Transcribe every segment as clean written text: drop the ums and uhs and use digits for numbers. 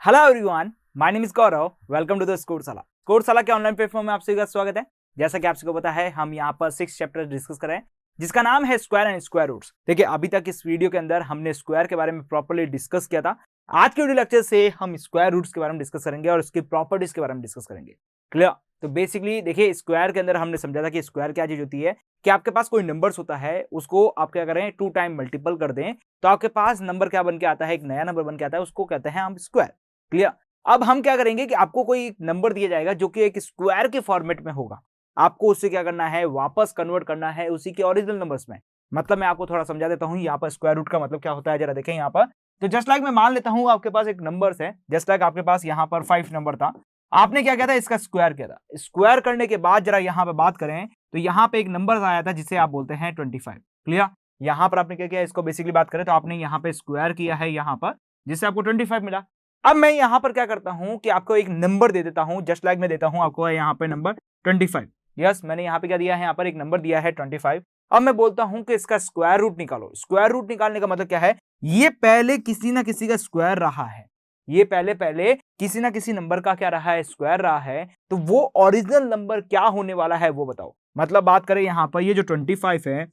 Hello everyone, my name is Gaurav. Welcome to the Scoreshala. Scoreshala के online platform में आप सभी का स्वागत है। जैसा कि आप सबको पता है, हम यहाँ पर 6 चैप्टर डिस्कस कर रहे हैं जिसका नाम है स्क्वायर एंड स्क्वायर रूट्स। देखिए, अभी तक इस वीडियो के अंदर हमने स्क्वायर के बारे में प्रॉपर्ली डिस्कस किया था। आज के वीडियो लेक्चर से हम स्क्वायर रूट्स के बारे में डिस्कस करेंगे और उसकी प्रॉपर्टीज के बारे में डिस्कस करेंगे। क्लियर? तो बेसिकली देखिए, स्क्वायर के अंदर हमने समझा था कि स्क्वायर क्या चीज होती है कि आपके पास कोई नंबर्स होता है, उसको आप क्या करें, 2 टाइम मल्टीपल कर दें तो आपके पास नंबर क्या बन के आता है, एक नया नंबर बन के आता है, उसको कहते हैं हम स्क्वायर। क्लियर? अब हम क्या करेंगे कि आपको कोई नंबर दिया जाएगा जो कि एक स्क्वायर के फॉर्मेट में होगा। आपको उससे क्या करना है, वापस कन्वर्ट करना है उसी के ओरिजिनल नंबर्स में। मतलब मैं आपको थोड़ा समझा देता हूं यहाँ पर स्क्वायर रूट का मतलब क्या होता है, जरा देखें यहाँ पर। तो जस्ट लाइक मैं मान लेता हूं आपके पास एक नंबर्स है, जस्ट लाइक आपके पास यहाँ पर 5 नंबर था। आपने क्या किया था, इसका स्क्वायर किया था। स्क्वायर करने के बाद जरा यहाँ पे बात करें तो यहाँ पे एक नंबर आया था जिसे आप बोलते हैं 25। क्लियर? यहाँ पर आपने क्या किया, इसको बेसिकली बात करें तो आपने यहाँ पे स्क्वायर किया है यहाँ पर, जिससे आपको 25 मिला। अब मैं यहां पर क्या करता हूं कि आपको एक नंबर दे देता हूं, जस्ट लाइक मैं देता हूं आपको यहां पे नंबर 25। यस, मैंने यहां पे क्या दिया है, यहां पर एक नंबर दिया है 25। अब मैं बोलता हूं कि इसका स्क्वायर रूट निकालो। स्क्वायर रूट निकालने का मतलब क्या है, ये पहले किसी ना किसी का स्क्वायर रहा है, ये पहले किसी ना किसी नंबर का क्या रहा है, स्क्वायर रहा है। तो वो ओरिजिनल नंबर क्या होने वाला है वो बताओ। मतलब बात करें यहां पर ये जो 25 है,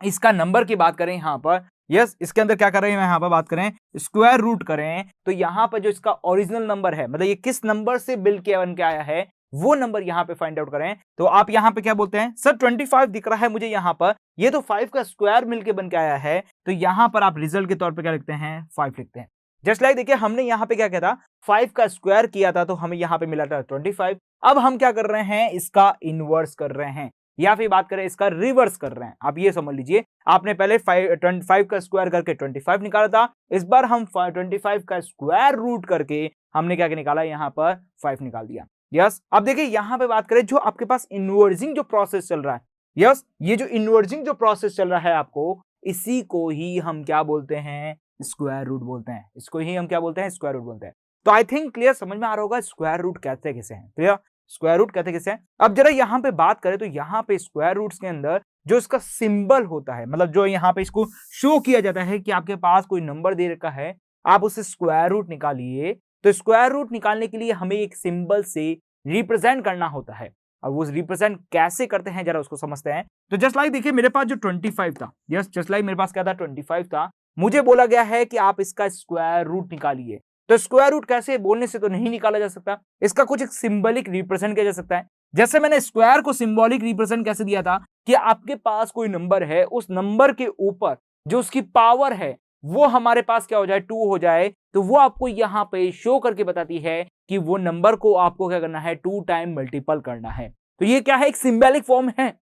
इसका नंबर की बात करें यहां पर, यस, इसके अंदर क्या कर रहे हैं, यहां पर बात करें स्क्वायर रूट करें तो यहां पर जो इसका ओरिजिनल नंबर है, मतलब ये किस नंबर से बिल्ड के बन के आया है, वो नंबर यहां पे फाइंड आउट करें। तो आप यहां पे क्या बोलते हैं, सर 25 दिख रहा है मुझे यहां पर, ये तो 5 का स्क्वायर मिलके बन के आया है। तो यहां पर आप रिजल्ट के तौर पर क्या लिखते हैं, 5 लिखते हैं। जस्ट लाइक देखिए, हमने यहां पे क्या किया था, 5 का स्क्वायर किया था तो हमें यहां पे मिला था 25। अब हम क्या कर रहे हैं, इसका इनवर्स कर रहे हैं, या फिर बात करें इसका रिवर्स कर रहे हैं। आप ये समझ लीजिए, आपने पहले 25 का स्क्वायर करके 25 निकाला था, इस बार हम 25 का स्क्वायर रूट करके हमने क्या निकाला, यहां पर 5 निकाल दिया। यस, अब देखिए यहां पे बात करें जो आपके पास इनवर्जिंग जो प्रोसेस चल रहा है, यस, ये जो इनवर्जिंग जो प्रोसेस चल रहा है आपको, इसी को ही हम क्या बोलते हैं, स्क्वायर रूट बोलते हैं। इसको ही हम क्या बोलते हैं, स्क्वायर रूट बोलते हैं। तो आई थिंक क्लियर, समझ में आ रहा होगा स्क्वायर रूट कहते कैसे हैं। क्लियर? स्क्वायर रूट कहते किसे हैं। अब जरा यहां पे बात करें तो यहां पे स्क्वायर रूट्स के अंदर जो इसका सिंबल होता है, मतलब जो यहां पे इसको शो किया जाता है कि आपके पास कोई नंबर दे रखा है, आप उसे स्क्वायर रूट निकालिए। तो स्क्वायर रूट निकालने के लिए हमें एक सिंबल से रिप्रेजेंट करना होता है, और वो रिप्रेजेंट कैसे करते हैं जरा उसको समझते हैं। तो जस्ट लाइक देखिए, मेरे पास जो 25 था, यस, जस्ट लाइक मेरे पास क्या था, 25 था। मुझे बोला गया है कि आप इसका स्क्वायर रूट निकालिए। तो स्क्वायर रूट कैसे, बोलने से तो नहीं निकाला जा सकता, इसका कुछ एक सिंबलिक रिप्रेजेंट किया जा सकता है। जैसे मैंने स्क्वायर को सिंबॉलिक रिप्रेजेंट कैसे दिया था कि आपके पास कोई नंबर है, उस नंबर के ऊपर जो उसकी पावर है वो हमारे पास क्या हो जाए, 2 हो जाए, तो वो आपको यहां पे शो करके बताती है कि वो नंबर को आपको क्या करना है, 2 टाइम मल्टीपल करना है। तो ये क्या है, एक सिंबॉलिक फॉर्म है।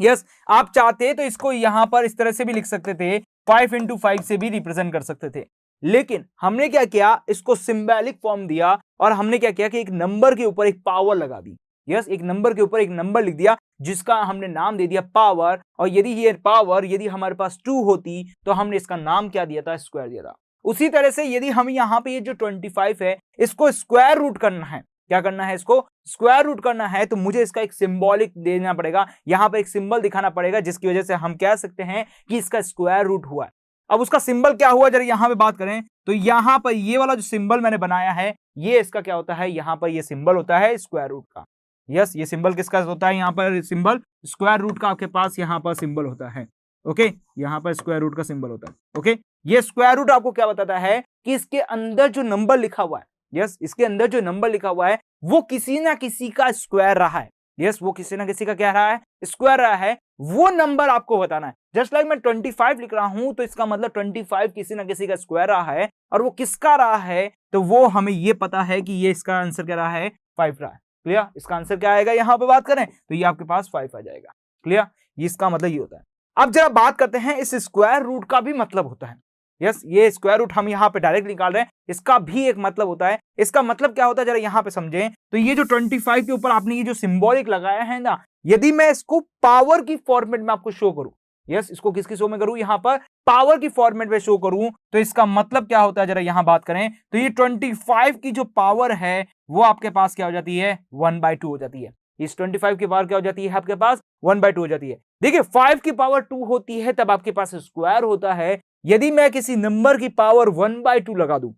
यस, आप चाहते तो इसको यहां पर इस तरह से भी लिख सकते थे, 5 इंटू 5 से भी रिप्रेजेंट कर सकते थे, लेकिन हमने क्या किया, इसको सिंबॉलिक फॉर्म दिया और हमने क्या किया कि एक नंबर के ऊपर एक पावर लगा दी। यस, एक नंबर के ऊपर एक नंबर लिख दिया जिसका हमने नाम दे दिया पावर। और यदि ये पावर यदि हमारे पास 2 होती तो हमने इसका नाम क्या दिया था, स्क्वायर दिया था। उसी तरह से यदि हम यहां पे ये जो 25 है, इसको स्क्वायर रूट करना है, क्या करना है, इसको स्क्वायर रूट करना है, तो मुझे इसका एक सिंबॉलिक देना पड़ेगा, यहां पे एक सिंबल दिखाना पड़ेगा जिसकी वजह से हम कह सकते हैं कि इसका स्क्वायर रूट हुआ है। अब उसका सिंबल क्या हुआ, जरा यहां पे बात करें तो यहां पर ये वाला जो सिंबल मैंने बनाया है, ये इसका क्या होता है, यहां पर ये सिंबल होता है स्क्वायर रूट का। यस, ये सिंबल किसका होता है, यहां पर सिंबल स्क्वायर रूट का आपके पास यहां पर सिंबल होता है। ओके, यहां पर स्क्वायर रूट का सिंबल होता है। ओके, ये स्क्वायर रूट आपको क्या बताता है कि इसके अंदर जो नंबर लिखा हुआ है, यस, इसके अंदर जो नंबर लिखा हुआ है वो किसी ना किसी का स्क्वायर रहा है। यस, वो किसी ना किसी का क्या रहा है, स्क्वायर रहा है, वो नंबर आपको बताना है। जस्ट लाइक मैं 25 लिख रहा हूं तो इसका मतलब 25 किसी ना किसी का स्क्वायर रहा है, और वो किसका रहा है, तो वो हमें ये पता है कि ये इसका आंसर क्या रहा है, 5 रहा है। क्लियर? इसका आंसर क्या आएगा, यहां पे बात करें तो ये आपके पास 5 आ जाएगा। क्लियर? इसका मतलब ये होता है। अब जरा बात करते हैं, इस स्क्वायर रूट का भी मतलब होता है। यस, ये स्क्वायर रूट हम यहाँ पे डायरेक्ट निकाल रहे हैं, इसका भी एक मतलब होता है। इसका मतलब क्या होता है, जरा यहाँ पे समझें। तो ये जो 25 के ऊपर आपने ये जो सिंबॉलिक लगाया है ना, यदि मैं इसको पावर की फॉर्मेट में आपको शो करूं, यस, इसको किसकी शो में करूं, यहां पर पावर की फॉर्मेट में शो करूं, तो इसका मतलब क्या होता है, जरा यहां बात करें तो ये 25 की जो पावर है वो आपके पास क्या हो जाती है, 1/2 हो जाती है। इस 25 की पावर क्या हो जाती है, आपके पास 1/2 हो जाती है। देखिए, 5 की पावर 2 होती है तब आपके पास स्क्वायर होता है। यदि मैं किसी नंबर की पावर 1/2 लगा दूं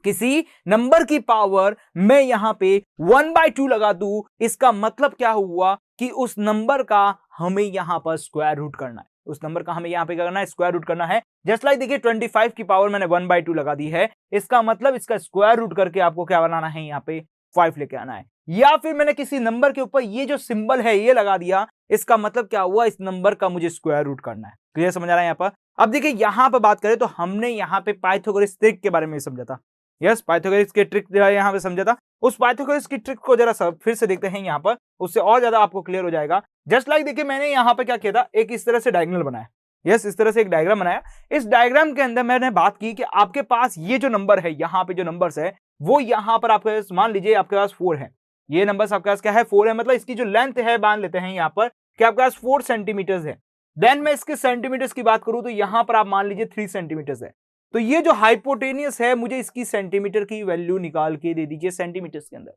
किसी नंबर की पावर मैं यहां पे 1/2 लगा दूं, इसका मतलब क्या हुआ कि उस नंबर का हमें यहां पर स्क्वायर रूट करना है। उस नंबर का हमें यहां पे क्या करना है, स्क्वायर रूट करना है। जस्ट लाइक देखिए 25 की पावर मैंने 1/2 लगा दी है, इसका मतलब इसका स्क्वायर रूट करके आपको क्या बनाना है, यहां पे 5 लेके आना है। या फिर मैंने किसी नंबर के ऊपर ये जो सिंबल है ये लगा दिया, इसका मतलब क्या हुआ, इस नंबर का मुझे स्क्वायर रूट करना है। क्लियर समझ आ रहा है यहां पर। अब देखिए यहां पर बात करें तो हमने यहां पे पाइथागोरस ट्रिक के बारे में समझा था। यस, पाइथागोरस के ट्रिक यहां पे समझा था। उस पाइथागोरस की ट्रिक को जरा फिर से देखते हैं यहां पर, उससे और ज्यादा आपको क्लियर हो जाएगा। जस्ट लाइक देखिए मैंने यहां पे क्या किया था, एक इस तरह से डायगोनल बनाया। यस, इस तरह से एक डायग्राम बनाया। इस डायग्राम के अंदर मैंने बात की कि आपके पास ये जो नंबर है, यहां पे जो नंबर्स है वो यहां पर आपके मान लीजिए आपके पास 4 है। ये नंबर्स आपके पास क्या है, 4 है। मतलब इसकी जो लेंथ है मान लेते हैं यहां पर कि आपके पास 4 सेंटीमीटर है। देन मैं इसके सेंटीमीटर्स की बात करूं तो यहां पर आप मान लीजिए 3 सेंटीमीटर है। तो ये जो हाइपोटेनियस है, मुझे इसकी सेंटीमीटर की वैल्यू निकाल के दे दीजिए सेंटीमीटर्स के अंदर।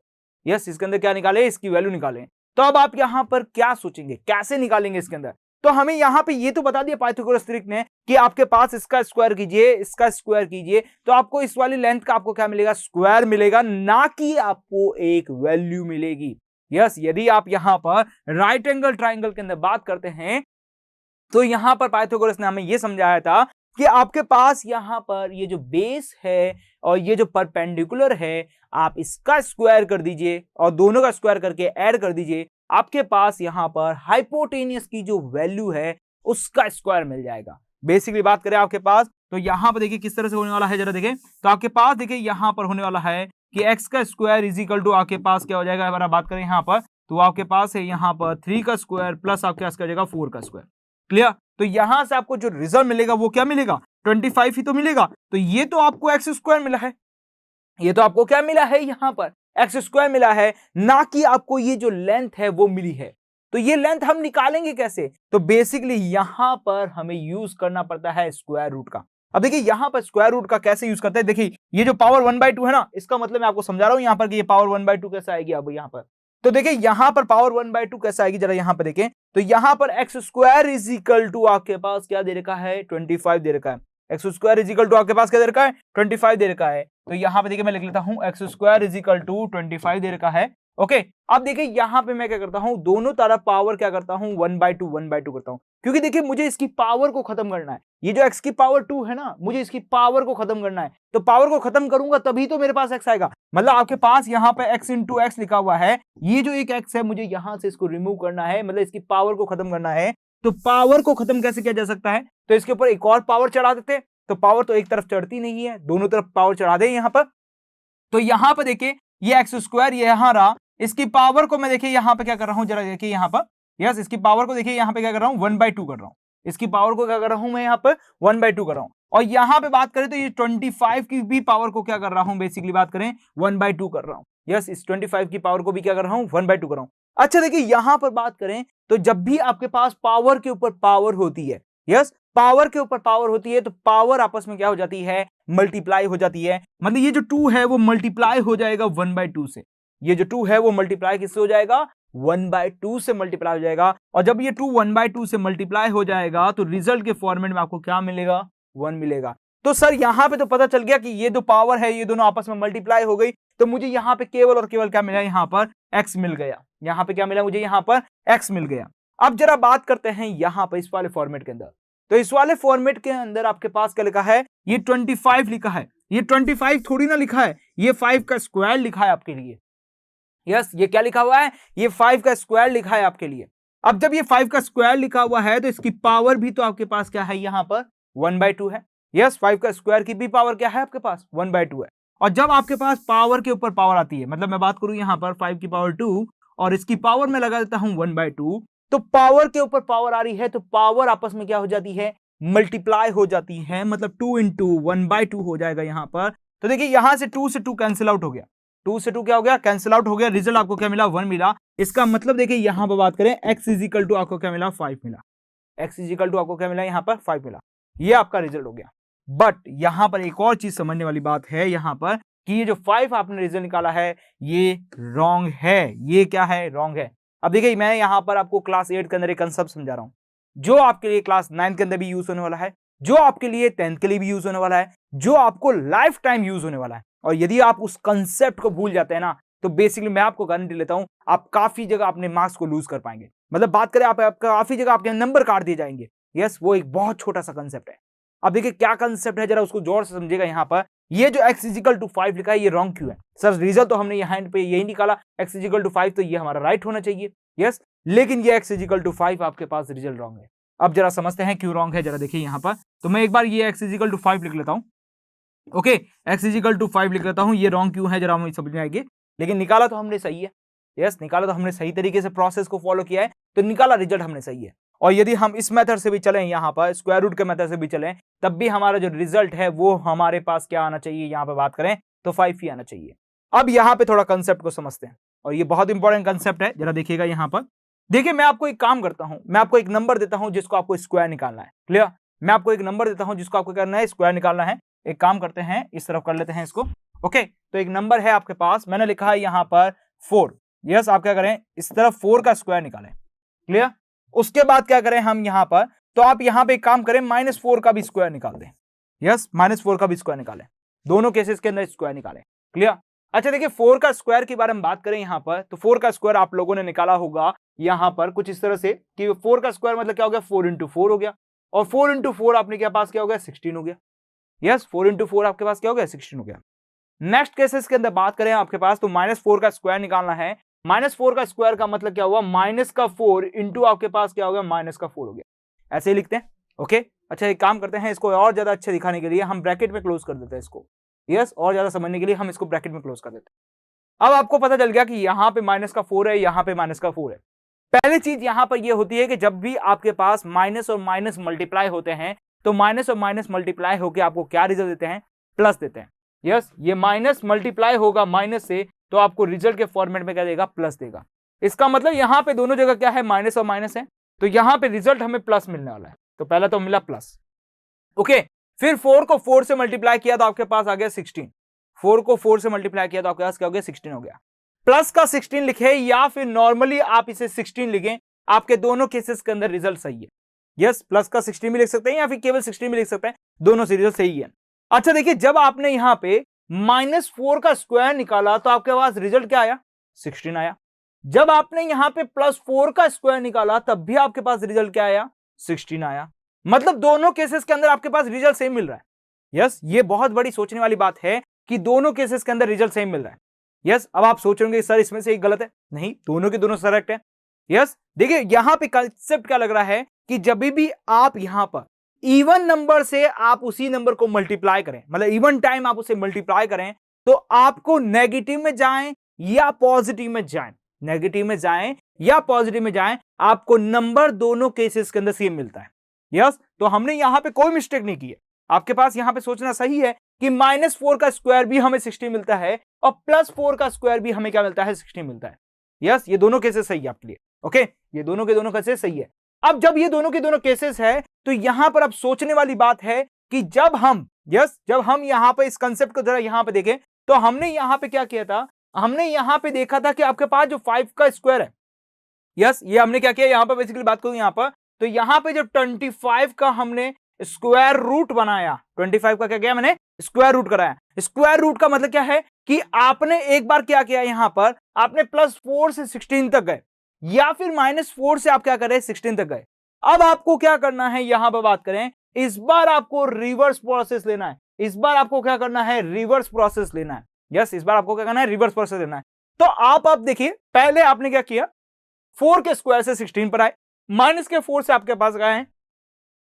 यस, इसके अंदर क्या निकाले, इसकी वैल्यू निकालें। तो अब आप यहां पर क्या सोचेंगे, कैसे निकालेंगे इसके अंदर? तो हमें यहां पे ये तो बता दिया पाइथागोरस ट्रिक ने कि आपके पास इसका स्क्वायर कीजिए, इसका स्क्वायर कीजिए, तो आपको इस वाली लेंथ का आपको क्या मिलेगा, स्क्वायर मिलेगा, ना कि आपको एक वैल्यू मिलेगी। यस, यदि आप यहां पर राइट एंगल ट्राइंगल के अंदर बात करते हैं तो यहां पर पाइथागोरस ने हमें यह समझाया था कि आपके पास यहां पर ये जो बेस है और ये जो परपेंडिकुलर है, आप इसका स्क्वायर कर दीजिए और दोनों का स्क्वायर करके ऐड कर दीजिए, आपके पास यहां पर हाइपोटेनियस की जो वैल्यू है उसका स्क्वायर मिल जाएगा। बेसिकली बात करें आपके पास, तो यहां पर देखिए किस तरह से होने वाला है, जरा देखिए। तो आपके पास देखिए यहां पर होने वाला है कि x का स्क्वायर इज इक्वल टू आपके पास क्या हो जाएगा, अगर आप बात करें यहां पर तो आपके पास है यहां पर 3 का स्क्वायर प्लस आपके पास क्या हो जाएगा 4 का स्क्वायर। क्लियर? तो यहां से आपको जो रिजल्ट मिलेगा वो क्या मिलेगा, 25 ही तो मिलेगा। तो ये तो आपको एक्स स्क्वायर मिला है, ये तो आपको क्या मिला है, यहां पर एक्स स्क्वायर मिला है, ना कि आपको ये जो लेंथ है वो मिली है। तो ये लेंथ हम निकालेंगे कैसे? तो बेसिकली यहां पर हमें यूज करना पड़ता है स्क्वायर रूट का। अब देखिए यहां पर स्क्वायर रूट का कैसे यूज करते हैं, देखिए ये जो पावर 1/2 है ना, इसका मतलब मैं आपको समझा रहा हूं यहां पर कि ये पावर 1/2 कैसे आएगी। अब यहां पर तो देखिए यहां पर पावर 1/2 कैसे आएगी, जरा यहां पर देखें। तो यहां पर x square is equal to आपके पास क्या दे रखा है, 25 दे रखा है। X square is equal to आपके पास क्या दे रखा है, 25 दे रखा है। तो यहां पे देखिए मैं लिख लेता हूं x square is equal to 25 दे रखा है। ओके, अब देखिए यहां पे मैं क्या करता हूं, दोनों तरफ पावर क्या करता हूं, 1/2 करता हूं, क्योंकि देखिए मुझे इसकी पावर को खत्म करना है। ये जो x की पावर 2 है ना, मुझे इसकी पावर को खत्म करना है। तो पावर को खत्म करूंगा तभी तो मेरे पास x आएगा। मतलब आपके पास यहां पे x इंटू एक्स लिखा हुआ है, ये जो एक x है मुझे यहां से इसको रिमूव करना है, मतलब इसकी पावर को खत्म करना है। तो पावर को खत्म कैसे किया जा सकता है, तो इसके ऊपर एक और पावर चढ़ा देते। तो पावर तो एक तरफ चढ़ती नहीं है, दोनों तरफ पावर चढ़ा दे यहां पर। तो यहां पर देखिए ये एक्स स्क्वायर ये यहां रहा, इसकी पावर को मैं देखिए यहां पे क्या कर रहा हूं, जरा देखिए यहां पर। यस, इसकी पावर को देखिए यहां पे क्या कर रहा हूं, 1/2 कर रहा हूं। इसकी पावर को क्या कर रहा हूं मैं यहां पर 1/2 कर रहा हूं। और यहां पे बात करें तो ये 25 की भी पावर को क्या कर रहा हूं, बेसिकली बात करें 1/2 कर रहा हूं। यस, इस 25 की पावर को भी क्या कर रहा हूं, 1/2 कर रहा हूं। अच्छा देखिए यहां पर बात करें तो जब भी आपके पास पावर के ऊपर पावर होती है, यस पावर के ऊपर पावर होती है, तो पावर आपस में क्या हो जाती है, मल्टीप्लाई हो जाती है। मतलब ये जो 2 है वो मल्टीप्लाई हो जाएगा 1/2 से। ये जो 2 है वो मल्टीप्लाई किससे हो जाएगा, 1/2 से मल्टीप्लाई हो जाएगा। और जब ये 2 1/2 से मल्टीप्लाई हो जाएगा तो रिजल्ट के फॉर्मेट में आपको क्या मिलेगा, 1 मिलेगा। तो सर यहां पे तो पता चल गया कि ये जो पावर है ये दोनों आपस में मल्टीप्लाई हो गई, तो मुझे यहां पे केवल और केवल क्या मिला, यहां पर x मिल गया। यहां पे क्या मिला मुझे, यहां पर x मिल गया। अब जरा बात करते हैं यहां पर इस वाले फॉर्मेट के अंदर। तो इस वाले फॉर्मेट के अंदर आपके पास क्या लिखा है, ये 25 लिखा है। ये 25 थोड़ी ना लिखा है, ये 5 का स्क्वायर लिखा है आपके लिए। यस, ये क्या लिखा हुआ है, ये 5 का स्क्वायर लिखा है आपके लिए। अब जब ये 5 का स्क्वायर लिखा हुआ है तो इसकी पावर भी तो आपके पास क्या है, यहां पर 1/2 है। यस, 5 का स्क्वायर की भी पावर क्या है आपके पास, 1/2 है। और जब आपके पास पावर के ऊपर पावर आती है, मतलब मैं बात करूं यहां पर 5 की पावर 2 और इसकी पावर में लगा देता हूं 1/2, तो पावर के ऊपर पावर आ रही है तो पावर आपस में क्या हो जाती है, मल्टीप्लाई हो जाती है। मतलब 2 इंटू 1/2 हो जाएगा यहां पर। तो देखिए यहां से 2 से 2 कैंसिल आउट हो गया, 2 से 2 क्या हो गया, कैंसिल आउट हो गया। रिजल्ट आपको क्या मिला, 1 मिला। इसका मतलब देखिए यहां पर बात करें x इज इक्वल टू आपको क्या मिला, 5 मिला। x इज इक्वल टू आपको क्या मिला, यहां पर 5 मिला। ये आपका रिजल्ट हो गया। बट यहां पर एक और चीज समझने वाली बात है यहां पर कि ये जो 5 आपने रिजल्ट निकाला है ये रॉन्ग है। ये क्या है, रॉन्ग है। अब देखिए मैं यहां पर आपको क्लास 8 के अंदर एक कंसेप्ट समझा रहा हूं, जो आपके लिए क्लास 9 के अंदर भी यूज होने वाला है, जो आपके लिए 10th के लिए भी यूज होने वाला है, जो आपको लाइफ टाइम यूज होने वाला है। और यदि आप उस कंसेप्ट को भूल जाते हैं ना, तो बेसिकली मैं आपको गारंटी लेता हूं आप काफी जगह अपने मार्क्स को लूज कर पाएंगे। मतलब बात करें आप काफी जगह आपके नंबर काट दिए जाएंगे। यस, वो एक बहुत छोटा सा कंसेप्ट है। अब देखिए क्या कंसेप्ट है, जरा उसको जोर से समझिएगा। यहाँ पर ये जो x इजिकल टू 5 लिखा है ये रॉन्ग क्यों है? सर रिजल्ट तो हमने यहाँ पे यही निकाला x इजिकल टू 5, तो ये हमारा राइट होना चाहिए। यस, लेकिन ये x इजिकल टू 5 आपके पास रिजल्ट रॉन्ग है। अब जरा समझते हैं क्यों रॉन्ग है, जरा देखिए यहाँ पर। तो मैं एक बार ये x इजिकल टू 5 लिख लेता हूँ। ओके, x इजिकल टू 5 लिख लेता हूँ। ये रॉन्ग क्यों है जरा हम समझ में आएंगे, लेकिन निकाला तो हमने सही है। यस, निकाला तो हमने सही तरीके से प्रोसेस को फॉलो किया है, तो निकाला रिजल्ट हमने सही है। और यदि हम इस मेथड से भी चलें, यहाँ पर स्क्वायर रूट के मेथड से भी चलें, तब भी हमारा जो रिजल्ट है वो हमारे पास क्या आना चाहिए, यहाँ पे बात करें तो 5 ही आना चाहिए। अब यहाँ पे थोड़ा कंसेप्ट को समझते हैं, और ये बहुत इंपॉर्टेंट कंसेप्ट है। जरा देखिएगा यहाँ पर। देखिए मैं आपको एक काम करता हूं, मैं आपको एक नंबर देता हूं जिसको आपको स्क्वायर निकालना है। क्लियर? मैं आपको एक नंबर देता हूं जिसको आपको करना है स्क्वायर निकालना है। एक काम करते हैं, इस तरफ कर लेते हैं इसको। ओके, तो एक नंबर है आपके पास, मैंने लिखा है यहाँ पर 4। यस, आप क्या करें, इस तरफ 4 का स्क्वायर निकालें। क्लियर? उसके बाद क्या करें हम यहाँ पर, तो आप यहाँ पे एक काम करें, -4 का भी स्क्वायर निकाल दें। यस, -4 का भी स्क्वायर निकालें। दोनों केसेस के अंदर स्क्वायर निकालें। क्लियर? अच्छा देखिए 4 का स्क्वायर के बारे में बात करें यहाँ पर, तो 4 का स्क्वायर आप लोगों ने निकाला होगा यहाँ पर कुछ इस तरह से कि 4 का स्क्वायर मतलब क्या हो गया, 4 इंटू 4 हो गया। और 4 इंटू 4 आपने के पास क्या हो गया, 16 हो गया। यस, 4 इंटू 4 आपके पास क्या हो गया, 16 हो गया। नेक्स्ट केसेस के अंदर बात करें आपके पास, तो -4 का स्क्वायर निकालना है। -4 का स्क्वायर का मतलब क्या हुआ, माइनस का 4 इंटू आपके पास क्या हो गया, माइनस का 4 हो गया। ऐसे ही लिखते हैं। ओके, अच्छा एक काम करते हैं, इसको और ज्यादा अच्छे दिखाने के लिए हम ब्रैकेट में क्लोज कर देते हैं इसको। यस, और ज्यादा समझने के लिए हम इसको ब्रैकेट में क्लोज कर देते हैं। अब आपको पता चल गया कि यहाँ पे माइनस का 4 है, यहाँ पे माइनस का 4 है। पहली चीज यहां पर यह होती है कि जब भी आपके पास माइनस और माइनस मल्टीप्लाई होते हैं, तो माइनस और माइनस मल्टीप्लाई होकर आपको क्या रिजल्ट देते हैं, प्लस देते हैं। यस, ये माइनस मल्टीप्लाई होगा माइनस से, तो आपको रिजल्ट के फॉर्मेट में क्या देगा, प्लस देगा। इसका मतलब यहां पे दोनों जगह क्या है, माइनस और माइनस है, तो यहां पे रिजल्ट हमें प्लस मिलने वाला है। तो पहला तो मिला प्लस। ओके, फिर 4 को 4 से मल्टीप्लाई किया तो आपके पास आ गया 16। 4 को 4 से मल्टीप्लाई किया तो आपके पास क्या हो गया, 16 हो गया। प्लस का 16 लिखे या फिर नॉर्मली आप इसे 16 लिखें, आपके दोनों केसेस के अंदर रिजल्ट सही है। यस, प्लस का 16 भी लिख सकते हैं या फिर केवल 16 भी लिख सकते हैं, दोनों से रिजल्ट सही है। अच्छा देखिए, जब आपने यहां पे -4 का स्क्वायर निकाला तो आपके पास रिजल्ट क्या आया, 16 आया। जब आपने यहां पे +4 का स्क्वायर निकाला तब भी आपके पास रिजल्ट क्या आया, 16 आया। मतलब दोनों केसेस के अंदर आपके पास रिजल्ट सेम मिल रहा है। यस, ये बहुत बड़ी सोचने वाली बात है कि दोनों केसेस के अंदर रिजल्ट सेम मिल रहा है। यस, अब आप सोचेंगे सर इसमें से एक गलत है, नहीं, दोनों के दोनों करेक्ट है। यस, देखिए यहां पे कंसेप्ट क्या लग रहा है कि जब भी आप यहां पर इवन नंबर से आप उसी नंबर को मल्टीप्लाई करें, मतलब इवन टाइम आप उसे मल्टीप्लाई करें, तो आपको नेगेटिव में जाएं या पॉजिटिव में जाएं, नेगेटिव में जाएं या पॉजिटिव में जाएं, आपको नंबर दोनों केसेस के अंदर सेम मिलता है। यस, तो हमने यहां पे कोई मिस्टेक नहीं की है। आपके पास यहां पे सोचना सही है कि -4 का स्क्वायर भी हमें 16 मिलता है और +4 का स्क्वायर भी हमें क्या मिलता है, 16 मिलता है। यस, ये दोनों केसेस सही है आपके लिए। ओके, ये दोनों के दोनों केसेस सही है। अब जब ये दोनों के दोनों केसेस है, तो यहां पर अब सोचने वाली बात है कि जब हम यहां पे इस कंसेप्ट को जरा यहां पे देखें, तो हमने यहां पे क्या किया था, हमने यहां पे देखा था कि आपके पास जो 5 का स्क्वायर है, यस, ये हमने क्या किया, यहां पर बेसिकली बात करूं यहां पर, तो यहां पे जो 25 का हमने स्क्वायर रूट बनाया, 25 का क्या किया, मैंने स्क्वायर रूट कराया। स्क्वायर रूट का मतलब क्या है कि आपने एक बार क्या किया, यहां पर आपने +4 से 16 तक गए या फिर -4 से आप क्या करें, 16 तक गए। अब आपको क्या करना है, यहां पर बात करें, इस बार आपको रिवर्स प्रोसेस लेना है। इस बार आपको क्या करना है, रिवर्स प्रोसेस लेना है। यस, इस बार आपको क्या करना है, रिवर्स प्रोसेस लेना है। तो आप देखिए, पहले आपने क्या किया, 4 के स्क्वायर से 16 पर आए, माइनस के 4 से आपके पास गए हैं,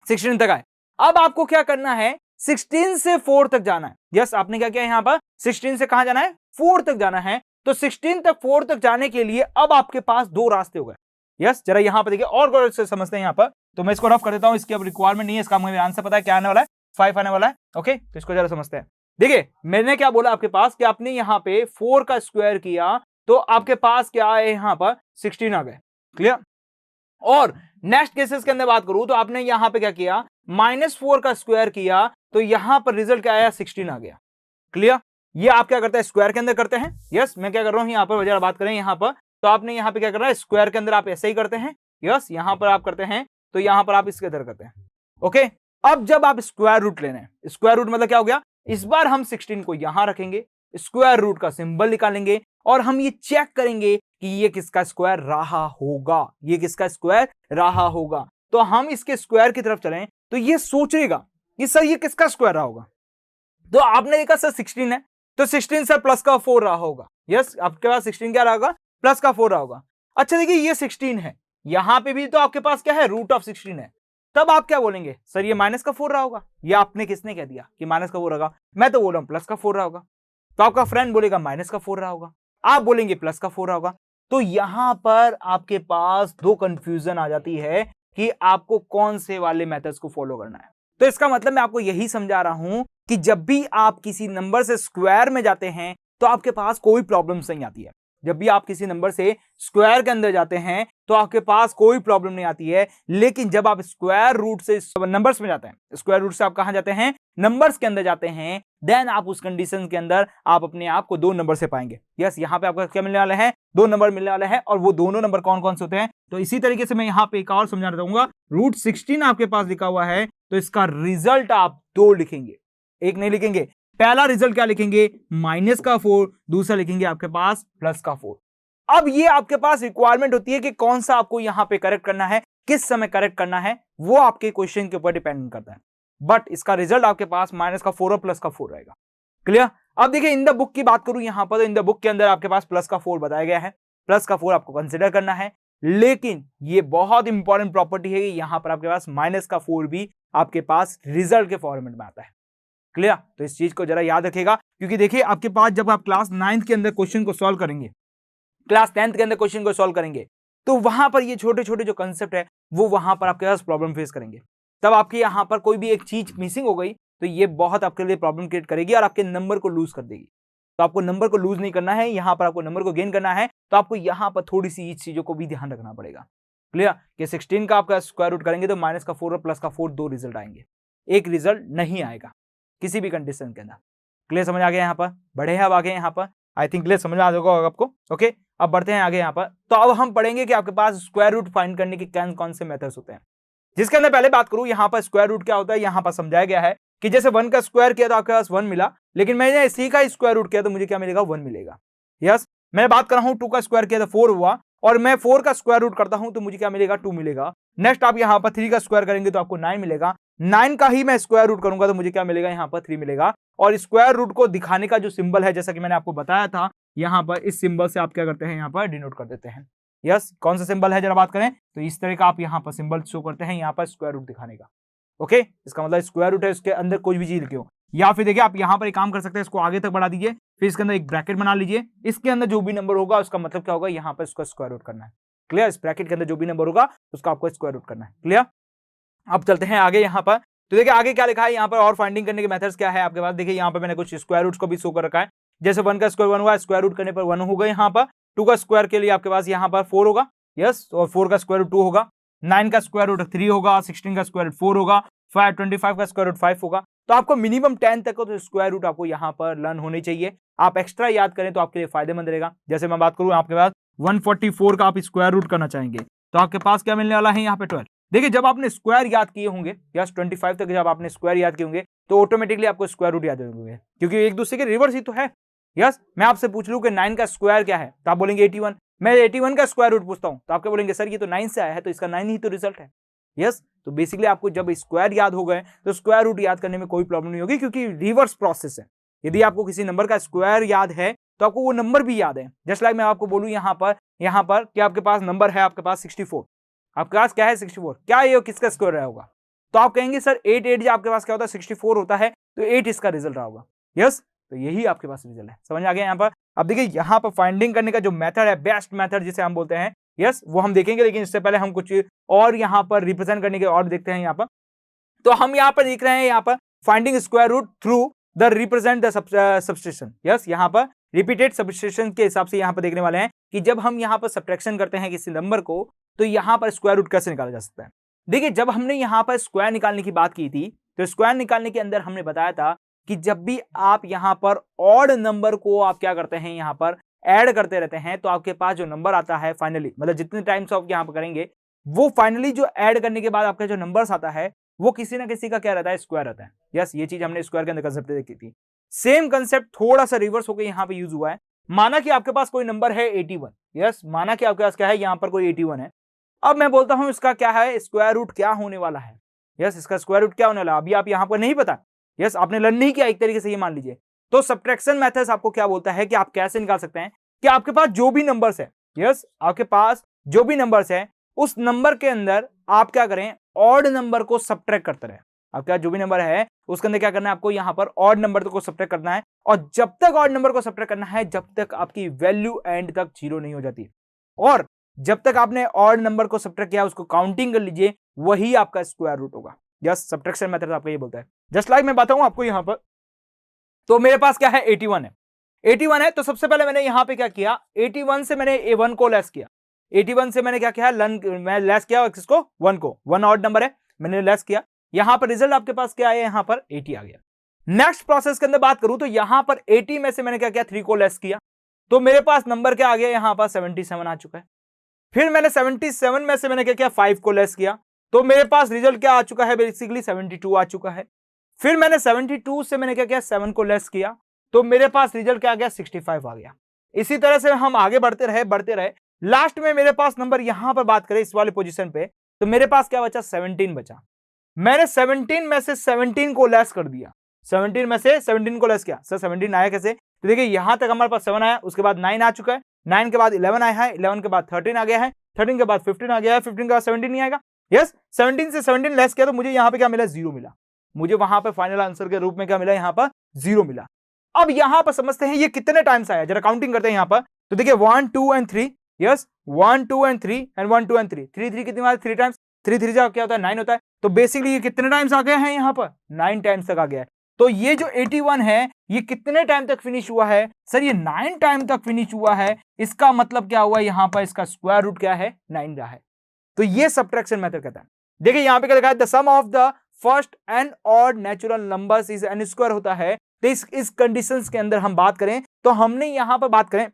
16 तक आए। अब आपको क्या करना है, 16 से 4 तक जाना है। यस, आपने क्या किया, यहां पर 16 से कहां जाना है, 4 तक जाना है। तो 16 तक 4 तक जाने के लिए अब आपके पास 2 रास्ते हो गए। यस, जरा यहां पर देखिए और गौर से समझते हैं। यहां पर तो मैं इसको रफ कर देता हूं, इसकी अब रिक्वायरमेंट नहीं है, इसका मुझे आंसर पता है क्या आने वाला है, 5 आने वाला है। ओके, तो इसको जरा समझते हैं। देखिए मैंने क्या बोला आपके पास कि आपने यहां पे 4 का स्क्वायर किया तो आपके पास क्या आए, यहां पर 16 आ गए। क्लियर? और नेक्स्ट केसेस के अंदर बात करूं तो आपने यहां पे क्या किया, -4 का स्क्वायर किया तो यहां पर रिजल्ट क्या आया, 16 आ गया। क्लियर? ये आप क्या करते हैं, स्क्वायर के अंदर करते हैं। यस, मैं क्या कर रहा हूं यहां पर, जरा बात करें यहां पर, तो आपने यहां पे क्या करना है, स्क्वायर के अंदर आप ऐसे ही करते हैं। यस, यहां पर आप करते हैं तो यहां पर आप इसके अंदर करते हैं। ओके, अब जब आप स्क्वायर रूट लेना है, स्क्वायर रूट मतलब क्या हो गया, इस बार हम 16 को यहां रखेंगे स्क्वायर रूट का सिंबल निकालेंगे और हम ये चेक करेंगे कि ये किसका स्क्वायर रहा होगा, ये किसका स्क्वायर रहा होगा। तो हम इसके स्क्वायर की तरफ चलें तो ये सोचेगा कि सर ये किसका स्क्वायर रहा होगा। तो आपने देखा सर 16 है, तो 16 सर प्लस का 4 रहा होगा। यस, आपके पास 16 क्या रहा होगा, प्लस का 4 रहा होगा। अच्छा देखिए ये 16 है, यहां पे भी तो आपके पास क्या है, रूट ऑफ 16 है। तब आप क्या बोलेंगे, सर ये माइनस का 4 रहा होगा। ये आपने किसने कह दिया कि माइनस का 4 रहा, मैं तो बोल रहा हूं प्लस का 4 रहा होगा। तो आपका फ्रेंड बोलेगा माइनस का 4 रहा होगा, आप बोलेंगे प्लस का 4 रहा होगा। तो यहां पर आपके पास दो कंफ्यूजन आ जाती है कि आपको कौन से वाले मेथड्स को फॉलो करना है। तो इसका मतलब मैं आपको यही समझा रहा हूं कि जब भी आप किसी नंबर से स्क्वायर में जाते हैं तो आपके पास कोई प्रॉब्लम नहीं आती है। जब भी आप किसी नंबर से स्क्वायर के अंदर जाते हैं तो आपके पास कोई प्रॉब्लम नहीं आती है। लेकिन जब आप स्क्वायर रूट से नंबर्स में जाते हैं, स्क्वायर रूट से आप कहां जाते हैं, नंबर्स के अंदर जाते हैं, देन आप उस कंडीशन के अंदर आप अपने आप को दो नंबर से पाएंगे। यस, यहां पे आपको क्या मिलने वाला है, दो नंबर मिलने वाला है। और वो दोनों नंबर कौन कौन से होते हैं, तो इसी तरीके से मैं यहां पे एक और समझाना चाहूंगा। रूट 16 आपके पास लिखा हुआ है, तो इसका रिजल्ट आप दो लिखेंगे, एक नहीं लिखेंगे। पहला रिजल्ट क्या लिखेंगे, माइनस का 4, दूसरा लिखेंगे आपके पास प्लस का 4। अब ये आपके पास रिक्वायरमेंट होती है कि कौन सा आपको यहां पे करेक्ट करना है, किस समय करेक्ट करना है, वो आपके क्वेश्चन के ऊपर डिपेंड करता है। बट इसका रिजल्ट आपके पास माइनस का 4 और प्लस का 4 रहेगा। क्लियर। अब देखिए इन द बुक की बात करूं यहां पर, तो इन द बुक के अंदर आपके पास प्लस का 4 बताया गया है, प्लस का 4 आपको कंसिडर करना है। लेकिन ये बहुत इंपॉर्टेंट प्रॉपर्टी है कि यहां पर आपके पास माइनस का 4 भी आपके पास रिजल्ट के फॉर्मेट में आता है। क्लियर। तो इस चीज को जरा याद रखिएगा, क्योंकि देखिए आपके पास जब आप क्लास 9th के अंदर क्वेश्चन को सॉल्व करेंगे, क्लास 10th के अंदर क्वेश्चन को सॉल्व करेंगे, तो वहां पर ये छोटे छोटे जो कंसेप्ट है वो वहां पर आपके पास प्रॉब्लम फेस करेंगे। तब आपके यहां पर कोई भी एक चीज मिसिंग हो गई तो ये बहुत आपके लिए प्रॉब्लम क्रिएट करेगी और आपके नंबर को लूज कर देगी। तो आपको नंबर को लूज नहीं करना है, यहां पर आपको नंबर को गेन करना है। तो आपको यहां पर थोड़ी सी चीजों को भी ध्यान रखना पड़ेगा। क्लियर। कि 16 का आपका स्क्वायर रूट करेंगे तो माइनस का 4 और प्लस का 4 दो रिजल्ट आएंगे, एक रिजल्ट नहीं आएगा किसी भी कंडीशन के अंदर। क्लियर, समझ आ गया यहाँ पर। बढ़े हैं अब आगे यहाँ पर, आई थिंक क्लियर समझ आ जाएगा आपको। ओके, अब बढ़ते हैं आगे यहाँ पर। तो अब हम पढ़ेंगे कि आपके पास स्क्वायर रूट फाइंड करने के कौन कौन से मेथड्स होते हैं। जिसके अंदर पहले बात करूं, यहाँ पर स्क्वायर रूट क्या होता है, यहाँ पर समझाया गया है कि जैसे 1 का स्क्वायर किया तो आपके पास 1 मिला, लेकिन मैंने इसी का स्क्वायर रूट किया तो मुझे क्या मिलेगा, 1 मिलेगा। यस, मैं बात कर रहा हूं 2 का स्क्वायर किया तो 4 हुआ, और मैं 4 का स्क्वायर रूट करता हूं तो मुझे क्या मिलेगा, 2 मिलेगा। नेक्स्ट आप यहाँ पर 3 का स्क्वायर करेंगे तो आपको 9 मिलेगा। 9 का ही मैं स्क्वायर रूट करूंगा तो मुझे क्या मिलेगा, यहाँ पर 3 मिलेगा। और स्क्वायर रूट को दिखाने का जो सिंबल है, जैसा कि मैंने आपको बताया था, यहाँ पर इस सिंबल से आप क्या करते हैं, यहाँ पर डिनोट कर देते हैं। यस, कौन सा सिंबल है जरा बात करें तो इस तरह का आप यहाँ पर सिंबल शो करते हैं, यहाँ पर स्क्वायर रूट दिखाने का। ओके, इसका मतलब स्क्वायर रूट है, उसके अंदर कोई भी चीज लिखे हो। या फिर देखिए आप यहाँ पर एक काम कर सकते हैं, इसको आगे तक बढ़ा दीजिए, फिर इसके अंदर एक ब्रैकेट बना लीजिए, इसके अंदर जो भी नंबर होगा उसका मतलब क्या होगा, यहाँ पर इसका स्क्वायर रूट करना है। क्लियर। इस ब्रैकेट के अंदर जो भी नंबर होगा उसका आपको स्क्वायर रूट करना है। क्लियर। अब चलते हैं आगे यहाँ पर। तो देखिए आगे क्या लिखा है यहाँ पर, और फाइंडिंग करने के मेथड्स क्या है आपके पास। देखिए यहाँ पर मैंने कुछ स्क्वायर रूट्स को भी शो कर रखा है। जैसे 1 का स्क्वायर 1 हुआ, स्क्वायर रूट करने पर 1 होगा यहाँ पर। 2 का स्क्वायर के लिए आपके पास यहाँ पर 4 होगा। यस, और 4 का स्क्वायर रूट 2 होगा। 9 का स्क्वायर रूट 3 होगा। 16 का स्क्वायर रूट 4 होगा। 25 का स्क्वायर रूट 5 होगा। तो आपको मिनिमम 10 तक तो स्क्वायर रूट आपको यहाँ पर लर्न होनी चाहिए। आप एक्स्ट्रा याद करें तो आपके लिए फायदेमंद रहेगा। जैसे मैं बात करूँ आपके पास 144 का आप स्क्वायर रूट करना चाहेंगे तो आपके पास क्या मिलने वाला है, यहाँ पे 12। देखिए जब आपने स्क्वायर याद किए होंगे, यस 25 तक जब आपने स्क्वायर याद किए होंगे तो ऑटोमेटिकली आपको स्क्वायर रूट याद होंगे, क्योंकि एक दूसरे के रिवर्स ही तो है। यस, मैं आपसे पूछ लूं कि 9 का स्क्वायर क्या है तो आप बोलेंगे 81। मैं 81 का स्क्वायर रूट पूछता हूं तो आपके बोलेंगे सर ये तो 9 से आया है, तो इसका 9 ही तो रिजल्ट है। यस, तो बेसिकली आपको जब स्क्वायर याद हो गए तो स्क्वायर रूट याद करने में कोई प्रॉब्लम नहीं होगी, क्योंकि रिवर्स प्रोसेस है। यदि आपको किसी नंबर का स्क्वायर याद है तो आपको वो नंबर भी याद है। जस्ट लाइक मैं आपको बोलूं यहाँ पर कि आपके पास नंबर है, आपके पास 64, आपके पास क्या है 64, क्या ये किसका स्क्वायर रहा होगा, तो आप कहेंगे सर 8 आपके पास क्या होता है 64 होता है, तो 8 इसका रिजल्ट रहा होगा। यस, तो यही आपके पास रिजल्ट है। समझ आ गया यहाँ पर। अब देखिए यहाँ पर फाइंडिंग करने का जो मेथड है, बेस्ट मेथड जिसे हम बोलते हैं, यस वो हम देखेंगे। लेकिन इससे पहले हम कुछ और यहाँ पर रिप्रेजेंट करने के और देखते हैं यहाँ पर। तो हम यहाँ पर देख रहे हैं यहाँ पर finding square root through the represent the substitution. Yes, यहाँ पर रिपीटेड सबस्ट्रेशन के हिसाब से यहाँ पर देखने वाले हैं कि जब हम यहाँ पर सब्ट्रैक्शन करते हैं किसी नंबर को तो यहाँ पर स्क्वायर रूट कैसे निकाला जा सकता है। देखिए जब हमने यहाँ पर स्क्वायर निकालने की बात की थी तो स्क्वायर निकालने के अंदर हमने बताया था कि जब भी आप यहाँ पर ऑड नंबर को आप क्या करते हैं, यहाँ पर ऐड करते रहते हैं, तो आपके पास जो नंबर आता है फाइनली, मतलब जितने टाइम्स आप यहाँ पर करेंगे वो फाइनली जो ऐड करने के बाद आपका जो नंबर्स आता है वो किसी ना किसी का क्या रहता है, स्क्वायर रहता है। यस, ये चीज हमने स्क्वायर के अंदर कंसेप्ट देखी थी। सेम कंसेप्ट थोड़ा सा रिवर्स होकर यहाँ पे यूज हुआ है। माना कि आपके पास कोई नंबर है 81, यस, माना कि आपके पास क्या है, यहाँ पर कोई 81 है। अब मैं बोलता हूं इसका क्या है, स्क्वायर रूट क्या होने वाला है, यस, इसका स्क्वायर रूट क्या होने वाला, अभी आप यहाँ पर नहीं पता, यस, आपने लर्न नहीं किया एक तरीके से, ये मान लीजिए। तो सब्ट्रैक्शन मेथड्स आपको क्या बोलता है कि आप कैसे निकाल सकते हैं कि आपके पास जो भी नंबर्स है, यस, आपके पास जो भी नंबर्स है उस नंबर के अंदर आप क्या करें, ऑड नंबर को सब्ट्रैक्ट करते रहे। आपका जो भी नंबर है उसके अंदर क्या करना है, आपको यहाँ पर ऑड नंबर को सब्ट्रैक्ट करना है, और जब तक ऑड नंबर को सब्ट्रैक्ट करना है जब तक आपकी वैल्यू एंड तक 0 नहीं हो जाती, और जब तक आपने ऑड नंबर को सब्ट्रैक्ट किया उसको काउंटिंग कर लीजिए, वही आपका स्क्वायर रूट होगा। यस, सब्ट्रैक्शन मेथड आपका ये बोलता है। जस्ट लाइक मैं बताऊं आपको यहाँ पर, तो मेरे पास क्या है, 81 है, 81 है, तो सबसे पहले मैंने यहाँ पे क्या किया, 81 से मैंने A1 को लेस किया, 81 से मैंने क्या किया, मैं लेस किया किसको, 1 को, 1 ऑड नंबर है, मैंने लेस किया, यहां पर रिजल्ट आपके पास क्या है, यहां पर 80 आ गया। नेक्स्ट प्रोसेस के अंदर बात करूं तो यहां पर 80 में से मैंने क्या किया, 3 को लेस किया, तो मेरे पास नंबर क्या आ गया, यहां पर 77 आ चुका है। फिर मैंने 77 में से मैंने क्या किया, 5 को लेस किया, तो मेरे पास रिजल्ट क्या आ चुका है, बेसिकली 72 आ चुका है। फिर मैंने 72 से मैंने क्या किया, 7 को लेस किया, तो मेरे पास रिजल्ट क्या आ गया, 65 आ गया। इसी तरह से हम आगे बढ़ते रहे, लास्ट में मेरे पास नंबर यहां पर बात करें इस वाले पोजीशन पे, तो मेरे पास क्या बचा, 17 बचा। मैंने 17 में से 17 को लेस कर दिया, 17 में से 17 को लेस किया। सर 17 आया कैसे, तो देखिए यहां तक हमारे पास 7 आया, उसके बाद 9 आ चुका है, 9 के बाद 11 आया है, 11 के बाद 13 आ गया है, 13 के बाद 15 आ गया है, 15 के बाद 17 नहीं आएगा। यस, 17 से 17 लेस किया तो मुझे यहाँ पे क्या मिला, 0 मिला। मुझे वहां पे फाइनल आंसर के रूप में क्या मिला, यहाँ पर 0 मिला। अब यहां पर समझते हैं ये कितने टाइम्स आया, जरा काउंटिंग करते हैं यहाँ पर। तो देखिए 1 2 and 3, yes, 1 2 and 3 and 1 2 and 3, 3 3 कितनी बार, 3 टाइम्स, 3 3 जा क्या होता है, 9 होता है। तो बेसिकली ये कितने टाइम्स आ गए हैं, यहाँ पर 9 टाइम्स तक आ गया है। तो ये जो 81 है ये कितने टाइम तक फिनिश हुआ है, सर ये 9 टाइम तक फिनिश हुआ है। इसका मतलब क्या हुआ, यहाँ पर इसका स्क्वायर रूट क्या है, 9 रहा है। तो ये सब्ट्रैक्शन मेथड कहता है। देखिए यहाँ पे क्या लिखा है, the sum of the first and odd natural numbers is n square होता है। तो इस कंडीशंस के अंदर हम बात करें तो हमने यहां पर बात करें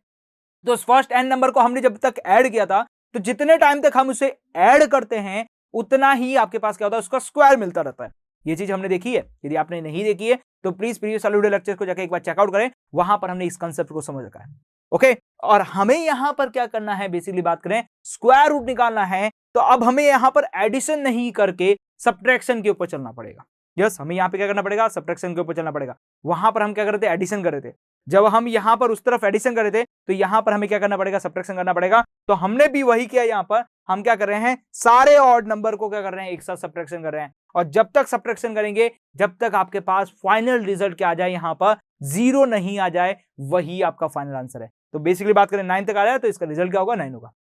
तो फर्स्ट एन नंबर को हमने जब तक ऐड किया था, तो जितने टाइम तक हम उसे ऐड करते हैं उतना ही आपके पास क्या होता है, उसका स्क्वायर मिलता रहता है। ये चीज हमने देखी है, यदि आपने नहीं देखी है तो प्लीज प्रीवियस वाले वीडियो लेक्चर को जाकर एक बार चेकआउट करें, वहां पर हमने इस कंसेप्ट को समझ रखा है। ओके, और हमें यहां पर क्या करना है, बेसिकली बात करें स्क्वायर रूट निकालना है, तो अब हमें यहां पर एडिशन नहीं करके सब्ट्रैक्शन के ऊपर चलना पड़ेगा। यस, हमें यहां पे क्या करना पड़ेगा, सब्ट्रैक्शन के ऊपर चलना पड़ेगा। वहां पर हम क्या कर रहे थे, एडिशन कर रहे थे। जब हम यहां पर उस तरफ एडिशन कर रहे थे तो यहां पर हमें क्या करना पड़ेगा, सब्ट्रैक्शन करना पड़ेगा। तो हमने भी वही किया, यहां पर हम क्या कर रहे हैं, सारे ऑड नंबर को क्या कर रहे हैं, एक साथ सब्ट्रैक्शन कर रहे हैं। और जब तक सब्ट्रैक्शन करेंगे जब तक आपके पास फाइनल रिजल्ट क्या आ जाए, यहां पर 0 नहीं आ जाए, वही आपका फाइनल आंसर है। तो बेसिकली बात करें 9 तक आ जाए तो इसका रिजल्ट क्या होगा, 9 होगा।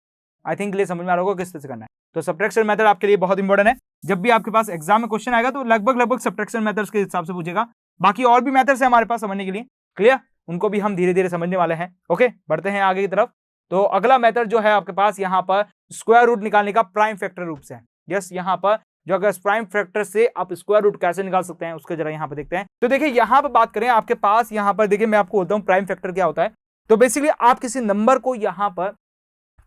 आई थिंक समझ में आ रहा होगा किस तरह से करना है। तो सब्ट्रैक्शन मेथड आपके लिए बहुत इंपॉर्टेंट है। जब भी आपके पास एग्जाम में क्वेश्चन आएगा तो लगभग सब्ट्रैक्शन मेथड्स के हिसाब से पूछेगा। बाकी और भी मेथड्स है हमारे पास समझने के लिए, क्लियर, उनको भी हम धीरे धीरे समझने वाले हैं। ओके, बढ़ते हैं आगे की तरफ। तो अगला मेथड जो है आपके पास यहाँ पर स्क्वायर रूट निकालने का प्राइम फैक्टर रूप से है। यस, यहाँ पर जो अगर प्राइम फैक्टर से आप स्क्वायर रूट कैसे निकाल सकते हैं उसको जरा यहाँ पर देखते हैं। तो देखिए यहाँ पर बात करें आपके पास, यहाँ पर देखिए मैं आपको बोलता हूँ प्राइम फैक्टर क्या होता है। तो बेसिकली आप किसी नंबर को यहाँ पर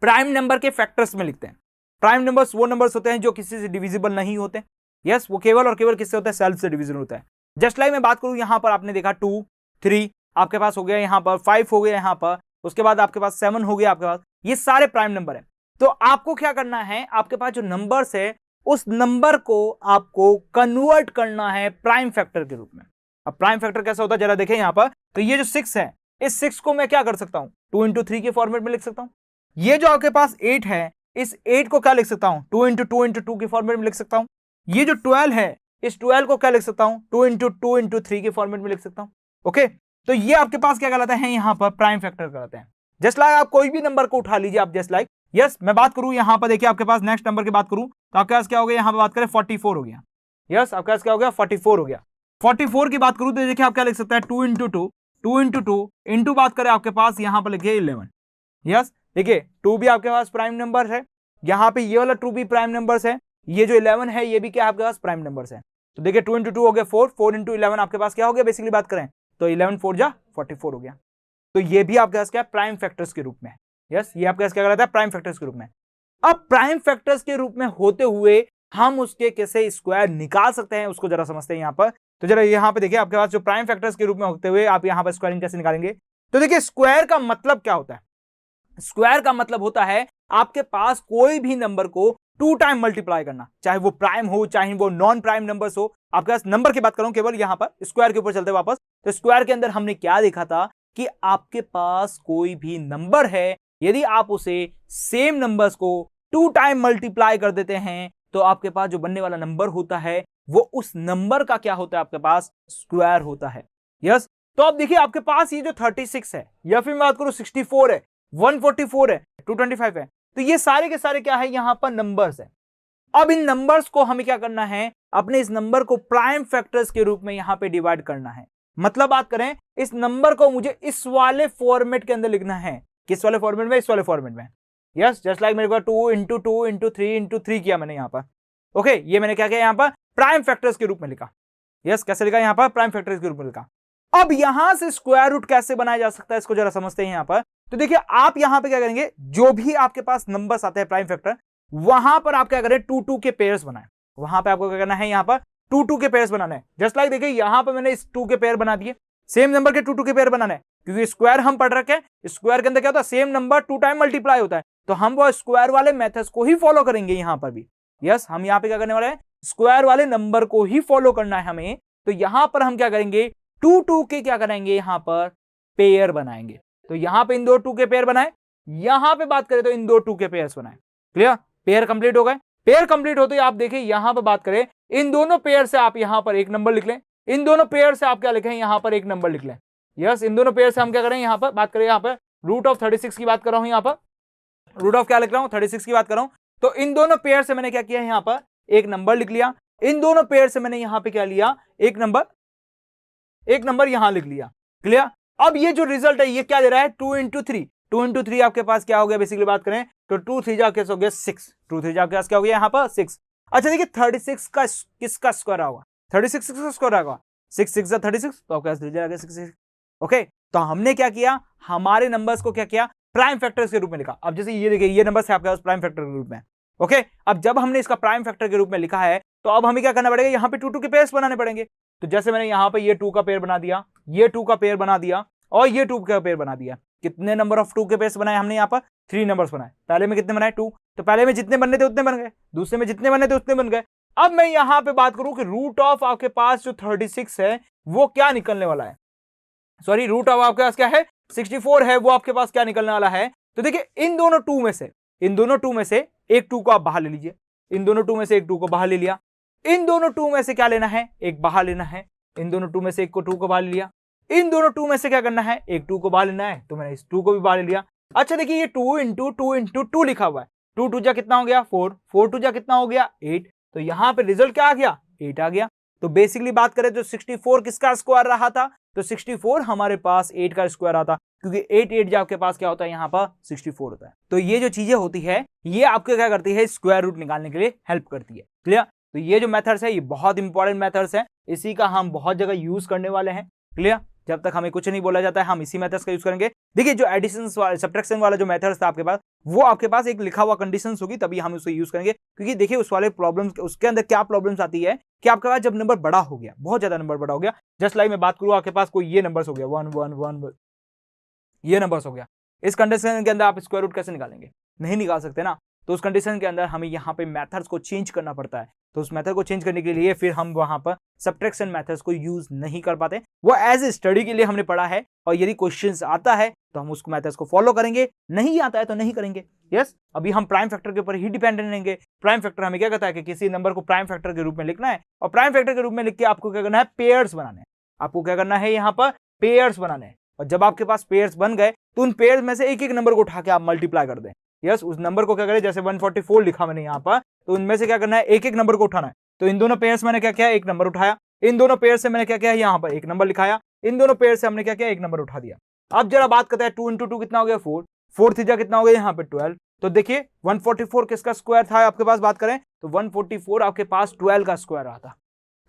प्राइम नंबर के फैक्टर्स में लिखते हैं। प्राइम नंबर्स वो नंबर्स होते हैं जो किसी से डिविजिबल नहीं होते। यस, वो केवल और केवल किससे होता है, सेल्फ से डिविजिबल होता है। जस्ट लाइक मैं बात करूं, यहां पर आपने देखा 2 3 आपके पास हो गया, यहां पर 5 हो गया, यहां पर उसके बाद आपके पास 7 हो गया, आपके पास ये सारे प्राइम नंबर है। तो आपको क्या करना है, आपके पास जो नंबर्स है उस नंबर को आपको कन्वर्ट करना है प्राइम फैक्टर के रूप में। अब प्राइम फैक्टर कैसा होता है जरा देखें यहां पर। तो ये जो 6 है, इस 6 को मैं क्या कर सकता हूं, 2 into 3 के फॉर्मेट में लिख सकता हूं। ये जो आपके पास 8 है, इस 8 को क्या लिख सकता हूं, 2 into 2 into 2 के फॉर्मेट में लिख सकता हूं। ये जो 12 है, इस 12 को क्या लिख सकता हूं, 2 into 2 into 3 के फॉर्मेट में लिख सकता हूं। ओके, तो ये आपके पास क्या कहलाता है, यहां पर प्राइम फैक्टर कहलाते हैं। जस्ट लाइक आप कोई भी नंबर को उठा लीजिए, आप जस्ट लाइक, यस, मैं बात करूं यहां पर देखिए आपके पास नेक्स्ट नंबर की बात करूं तो आपके पास क्या हो गया, यहां पर बात करें 44 हो गया। यस, आपके पास क्या हो गया, 44 हो गया। 44 की बात करूं तो देखिए आप क्या लिख सकते हैं, 2 into 2 2 into 2 इंटू बात करें आपके पास यहां पर लिखिए 11। यस, देखिए 2 भी आपके पास प्राइम नंबर है, यहाँ पे ये वाला 2 भी प्राइम नंबर्स है, ये जो 11 है ये भी क्या आपके पास प्राइम नंबर्स है। तो देखिए 2 into 2 हो गया 4, 4 into 11 आपके पास क्या हो गया, बेसिकली बात करें तो 11 4 जा 44 हो गया। तो ये भी आपके पास क्या प्राइम फैक्टर्स के रूप में। यस, ये आपके पास क्या कहलाता है, प्राइम फैक्टर्स के रूप में। अब प्राइम फैक्टर्स के रूप में होते हुए हम उसके कैसे स्क्वायर निकाल सकते हैं उसको जरा समझते हैं यहाँ पर। तो जरा यहाँ पे देखिए आपके पास जो प्राइम फैक्टर्स के रूप में होते हुए आप यहाँ पर स्क्वायरिंग कैसे निकालेंगे। तो देखिए स्क्वायर का मतलब क्या होता है, स्क्वायर का मतलब होता है आपके पास कोई भी नंबर को 2 टाइम मल्टीप्लाई करना, चाहे वो प्राइम हो चाहे वो नॉन प्राइम नंबर्स हो। आपके पास नंबर की बात करूं केवल, यहां पर स्क्वायर के ऊपर चलते वापस, तो स्क्वायर के अंदर हमने क्या देखा था कि आपके पास कोई भी नंबर है, यदि आप उसे सेम नंबर्स को 2 टाइम मल्टीप्लाई कर देते हैं तो आपके पास जो बनने वाला नंबर होता है वो उस नंबर का क्या होता है, आपके पास स्क्वायर होता है। यस, तो अब देखिए आपके पास ये जो 36 है, या फिर मैं बात करूं 64 है, 144 है, 225 है, तो ये सारे के सारे क्या है, यहां पर नंबर्स है। अब इन नंबर्स को हमें क्या करना है, अपने इस नंबर को प्राइम फैक्टर्स के रूप में यहां पे डिवाइड करना है। मतलब बात करें, इस नंबर को मुझे इस वाले फॉर्मेट के अंदर लिखना है। किस वाले फॉर्मेट में, इस वाले फॉर्मेट में। यस, जस्ट लाइक मेरे को 2 इंटू 2 इंटू 3 इंटू 3 किया मैंने यहां पर। ओके, ये मैंने क्या किया यहां पर, प्राइम फैक्टर्स के रूप में लिखा। यस, कैसे लिखा यहां पर, प्राइम फैक्टर्स के रूप में लिखा। अब यहां से स्क्वायर रूट कैसे बनाया जा सकता है, इसको जरा समझते हैं यहां पर। तो देखिए आप यहां पे क्या करेंगे, जो भी आपके पास नंबर्स आते हैं प्राइम फैक्टर, वहां पर आप क्या करें, 2 के पेयर्स बनाएं। वहां पे आपको क्या करना है, यहां पर 2 के पेयर्स बनाने हैं। जस्ट लाइक देखिए यहां पर मैंने इस 2 के पेयर बना दिए, सेम नंबर के 2 के पेयर बनाने हैं, क्योंकि स्क्वायर हम पढ़ रखे हैं, स्क्वायर के अंदर क्या होता है, सेम नंबर 2 टाइम मल्टीप्लाई होता है, तो हम वो स्क्वायर वाले मेथड्स को ही फॉलो करेंगे यहां पर भी। यस, हम यहां पे क्या करने वाले हैं, स्क्वायर वाले नंबर को ही फॉलो करना है हमें। तो यहां पर हम क्या करेंगे, 2 के क्या करेंगे, यहां पर पेयर बनाएंगे। तो यहां पे इन 2 के पेयर बनाए, यहां पे बात करें तो इन 2 के पेयर्स बनाए। क्लियर, पेयर कंप्लीट हो गए। पेयर कंप्लीट होते ही आप देखिए यहां पर बात करें, इन दोनों पेयर से आप यहां पर एक नंबर लिख लें, इन दोनों पेयर से आप क्या लिखें, यहां पर एक नंबर लिख लें। यस, इन दोनों पेयर से हम क्या करें, यहां पर बात करें, यहां पर रूट ऑफ 36 की बात कर रहा हूं, यहां पर रूट ऑफ क्या लिख रहा हूं, 36 की बात कर रहा हूं। तो इन दोनों पेयर से मैंने क्या किया, यहां पर एक नंबर लिख लिया। इन दोनों पेयर से मैंने यहां पे क्या लिया, एक नंबर यहां लिख लिया। क्लियर, अब ये जो रिजल्ट है ये क्या दे रहा है, 2 इंटू 3। 2 इंटू 3 आपके पास क्या हो गया, बेसिकली बात करें तो 2 3 जा कैसे हो गया 6, 2 3 जा के क्या हो गया यहां पर 6। अच्छा देखिए 36 का किसका स्क्वायर होगा, 36 किसका स्क्वायर होगा, 6 6 36, तो आपके पास रिजल्ट आ गया 66। ओके, तो हमने क्या किया, हमारे नंबर्स को क्या किया, प्राइम फैक्टर्स के रूप में लिखा। अब जैसे ये देखिए ये नंबर है आपके पास प्राइम फैक्टर के रूप में। ओके, अब जब हमने इसका प्राइम फैक्टर के रूप में लिखा है तो अब हमें क्या करना पड़ेगा, यहां पे 2 के पेयर्स बनाने पड़ेंगे। तो जैसे मैंने यहां पे ये 2 का पेयर बना दिया, ये 2 का पेयर बना दिया और ये 2 का पेयर बना दिया। कितने नंबर ऑफ 2 के पेयर्स बनाए हमने, यहां पर 3 नंबर्स बनाए। पहले में कितने बनाए, 2, तो पहले में जितने बनने थे उतने बन गए, दूसरे में जितने बनने थे उतने बन गए। अब मैं यहां पे बात करूं कि रूट ऑफ आपके पास जो 36 है वो क्या निकलने वाला है, सॉरी रूट ऑफ आपके पास क्या है 64 है, वो आपके पास क्या निकलने वाला है। तो देखिए इन दोनों 2 में से एक 2 को आप बाहर ले लीजिए, इन दोनों 2 में से एक 2 को बाहर ले लिया, इन दोनों 2 में से क्या लेना है, एक बाहर लेना है, इन दोनों 2 में से एक को 2 को बाहर ले लिया, इन दोनों 2 में से क्या करना है, एक 2 को बाहर लेना है, तो मैंने इस 2 को भी बाहर ले लिया। अच्छा देखिए ये 2 इंटू 2 इंटू 2 लिखा हुआ है, 2 2 जा कितना हो गया 4, 4 2 जा कितना हो गया 8, तो यहां पे रिजल्ट क्या आ गया 8 आ गया। तो बेसिकली बात करें तो 64 किसका स्क्वायर रहा था, तो 64 हमारे पास 8 का स्क्वायर आता, क्योंकि 8 8 जा आपके पास क्या होता है, यहां पर 64 होता है। तो ये जो चीजें होती है ये आपको क्या करती है, स्क्वायर रूट निकालने के लिए हेल्प करती है। क्लियर, तो ये जो मेथड्स है ये बहुत इंपॉर्टेंट मेथड्स है, इसी का हम बहुत जगह यूज करने वाले हैं। क्लियर, जब तक हमें कुछ नहीं बोला जाता है हम इसी मेथड्स का यूज करेंगे। देखिए जो एडिशन सब्ट्रैक्शन वाला जो मेथड्स था आपके पास, वो आपके पास एक लिखा हुआ कंडीशंस होगी तभी हम उसको यूज करेंगे, क्योंकि देखिए उस वाले प्रॉब्लम्स उसके अंदर क्या प्रॉब्लम्स आती है कि आपके पास जब नंबर बड़ा हो गया, बहुत ज्यादा नंबर बड़ा हो गया, जस्ट लाइक मैं बात करूं आपके पास कोई ये नंबर्स हो गया 1 1 1 ये नंबर्स हो गया, इस कंडीशन के अंदर आप स्क्वायर रूट कैसे निकालेंगे, नहीं निकाल सकते ना। तो उस कंडीशन के अंदर हमें यहाँ पे मेथड्स को चेंज करना पड़ता है, तो उस मेथड को चेंज करने के लिए फिर हम वहां पर सब्ट्रैक्शन मेथड्स को यूज नहीं कर पाते, वो एज ए स्टडी के लिए हमने पढ़ा है, और यदि क्वेश्चंस आता है तो हम उस मेथड्स को फॉलो करेंगे, नहीं आता है तो नहीं करेंगे। यस, अभी हम प्राइम फैक्टर के ऊपर ही डिपेंडेंट रहेंगे। प्राइम फैक्टर हमें क्या कहता है कि किसी नंबर को प्राइम फैक्टर के रूप में लिखना है, और प्राइम फैक्टर के रूप में लिख के आपको क्या करना है, पेयर्स बनाने हैं। आपको क्या करना है, यहाँ पर पेयर्स बनाने हैं, और जब आपके पास पेयर्स बन गए तो उन पेयर्स में से एक एक नंबर को उठा के आप मल्टीप्लाई कर दें। यस, उस नंबर को क्या करें, जैसे 144 लिखा मैंने यहाँ पर, तो उनमें से क्या करना है, एक एक नंबर को उठाना है। तो इन दोनों पेयर्स मैंने क्या किया, एक नंबर उठाया, इन दोनों पेयर से मैंने क्या किया, यहाँ पर एक नंबर लिखाया, इन दोनों पेयर से हमने क्या किया, एक नंबर उठा दिया। अब जरा बात करते हैं 2 इंटू 2 कितना हो गया 4, 4 3 कितना हो गया यहाँ पे 12। तो देखिए 144 किसका स्क्वायर था आपके पास, बात करें तो 144 आपके पास 12 का स्क्वायर रहा था।